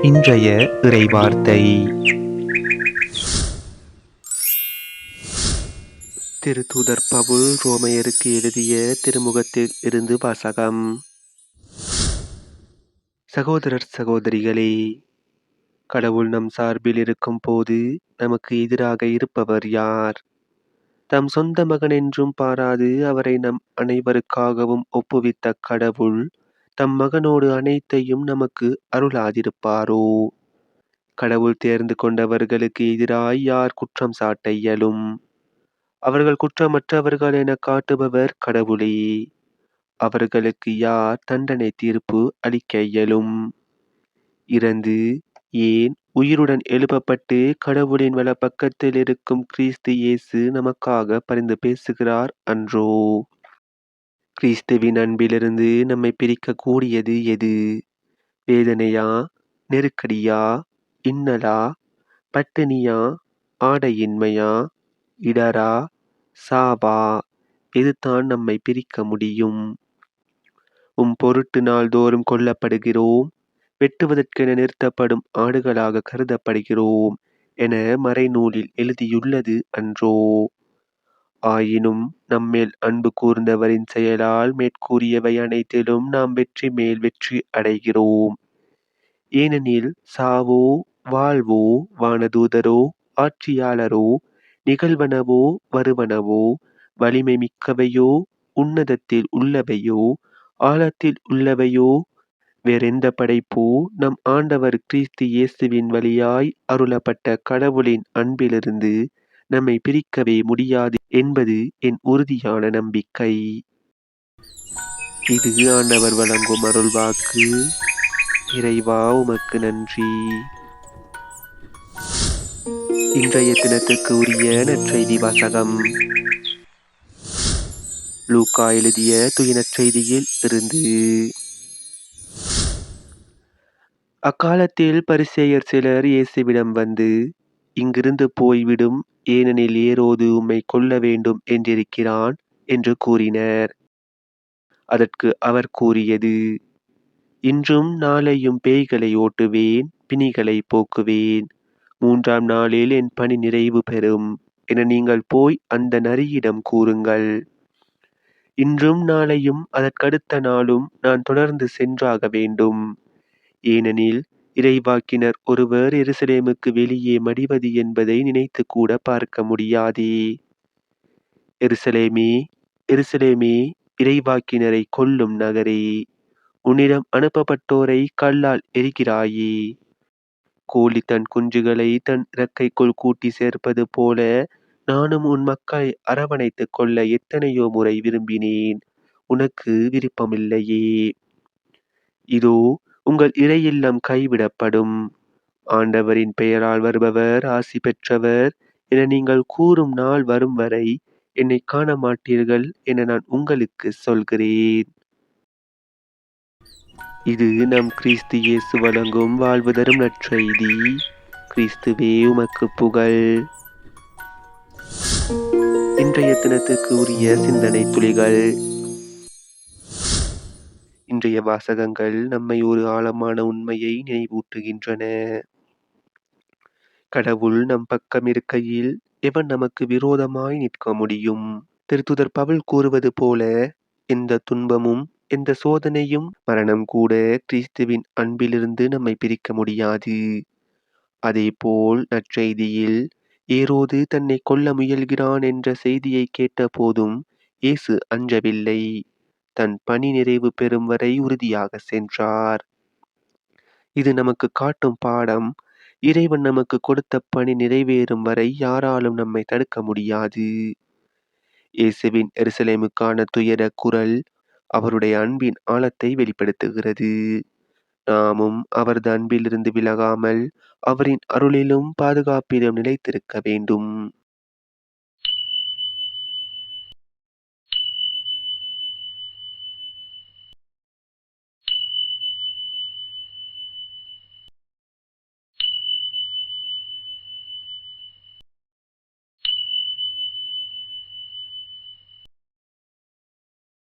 இன்றைய இறைவார்த்தை திருத்தூதர் பவுல் ரோமையருக்கு எழுதிய திருமுகத்தில் இருந்து வாசகம். சகோதரர் சகோதரிகளே, கடவுள் நம் சார்பில் இருக்கும் போது நமக்கு எதிராக இருப்பவர் யார்? தம் சொந்த மகன் என்றும் பாராது அவரை நம் அனைவருக்காகவும் ஒப்புவித்த கடவுள் தம் மகனோடு அனைத்தையும் நமக்கு அருளாதிருப்பாரோ? கடவுள் தேர்ந்து கொண்டவர்களுக்கு எதிராய் யார் குற்றம் சாட்ட இயலும்? அவர்கள் குற்றமற்றவர்கள் என காட்டுபவர் கடவுளே. அவர்களுக்கு யார் தண்டனை தீர்ப்பு அளிக்க இயலும்? இறந்து ஏன் உயிருடன் எழுப்பப்பட்டு கடவுளின் வலப்பக்கத்தில் இருக்கும் கிறிஸ்து இயேசு நமக்காக பரிந்து பேசுகிறார் அன்றோ? கிறிஸ்துவின் அன்பிலிருந்து நம்மை பிரிக்க கூடியது எது? வேதனையா, நெருக்கடியா, இன்னலா, பட்டினியா, ஆடையின்மையா, இடரா, சாவா? எதுதான் நம்மை பிரிக்க முடியும்? உம் பொருட்டு நாள்தோறும் கொல்லப்படுகிறோம், வெட்டுவதற்கென நிறுத்தப்படும் ஆடுகளாக கருதப்படுகிறோம் என மறைநூலில் எழுதியுள்ளது அன்றோ? ஆயினும் நம்மேல் அன்பு கூர்ந்தவரின் செயலால் மேற்கூறியவை அனைத்திலும் நாம் வெற்றி மேல் வெற்றி அடைகிறோம். ஏனெனில் சாவோ, வாழ்வோ, வானதூதரோ, ஆட்சியாளரோ, நிகழ்வனவோ, வருவனவோ, வலிமை மிக்கவையோ, உன்னதத்தில் உள்ளவையோ, ஆழத்தில் உள்ளவையோ, வேறெந்த படைப்போ நம் ஆண்டவர் கிறிஸ்து இயேசுவின் வழியாய் அருளப்பட்ட கடவுளின் அன்பிலிருந்து நம்மை பிரிக்கவே முடியாது என்பது என் உறுதியான நம்பிக்கை. இது ஆண்டவர் வழங்கும் அருள்வாக்கு. இறைவா, உமக்கு நன்றி. இன்றைய தினத்துக்கு உரிய நற்செய்தி வாசகம். லூக்கா எழுதிய தூய நற்செய்தியில் இருந்து. அக்காலத்தில் பரிசேயர் சிலர் இயேசுவிடம் வந்து, இங்கிருந்து போய்விடும், ஏனெனில் ஏரோது உம்மை கொல்ல வேண்டும் என்றிருக்கிறான் என்று கூறினர். அதற்கு அவர் கூறியது, இன்றும் நாளையும் பேய்களை ஓட்டுவேன், பிணிகளை போக்குவேன், 3ஆம் நாளில் என் பணி நிறைவு பெறும் என நீங்கள் போய் அந்த நரியிடம் கூறுங்கள். இன்றும் நாளையும் அதற்கடுத்த நாளும் நான் தொடர்ந்து சென்றாக வேண்டும். ஏனெனில் இறைவாக்கினர் ஒருவர் எருசலேமுக்கு வெளியே மடிவது என்பதை நினைத்து கூட பார்க்க முடியாதே. எருசலேமே, எருசலேமே, இறைவாக்கினரை கொல்லும் நகரே, உன்னிடம் அனுப்பப்பட்டோரை கல்லால் எரிகிறாயே. கோழி தன் குஞ்சுகளை தன் இறக்கைக்குள் கூட்டி சேர்ப்பது போல நானும் உன் மக்களை அரவணைத்துக் கொள்ள எத்தனையோ முறை விரும்பினேன், உனக்கு விருப்பமில்லையே. இதோ உங்கள் இறையில்லம் கைவிடப்படும். ஆண்டவரின் பெயரால் வருபவர் ஆசி பெற்றவர் என நீங்கள் கூறும் நாள் வரும் வரை என்னை காண மாட்டீர்கள் என நான் உங்களுக்கு சொல்கிறேன். இது நம் கிறிஸ்து இயேசு வழங்கும் வாழ்வு தரும் நற்செய்தி. கிறிஸ்துவே, உமக்கு புகழ். இன்றைய தினத்துக்கு உரிய சிந்தனை துளிகள். இன்றைய வாசகங்கள் நம்மை ஒரு ஆழமான உண்மையை நினைவூட்டுகின்றன. கடவுள் நம் பக்கம் இருக்கையில் எவன் நமக்கு விரோதமாய் நிற்க முடியும்? திருத்தூதர் பவுல் கூறுவது போல, எந்த துன்பமும் எந்த சோதனையும் மரணம் கூட கிறிஸ்துவின் அன்பிலிருந்து நம்மை பிரிக்க முடியாது. அதேபோல் நற்செய்தியில் ஏரோது தன்னை கொல்ல முயல்கிறான் என்ற செய்தியை கேட்ட போதும் இயேசு அஞ்சவில்லை. தன் பணி நிறைவு பெறும் வரை உறுதியாக சென்றார். இது நமக்கு காட்டும் பாடம், இறைவன் நமக்கு கொடுத்த பணி நிறைவேறும் வரை யாராலும் நம்மை தடுக்க முடியாது. இயேசுவின் எருசலேமுக்கான துயர குரல் அவருடைய அன்பின் ஆழத்தை வெளிப்படுத்துகிறது. நாமும் அவரது அன்பிலிருந்து விலகாமல் அவரின் அருளிலும் பாதுகாப்பிலும் நிலைத்திருக்க வேண்டும்.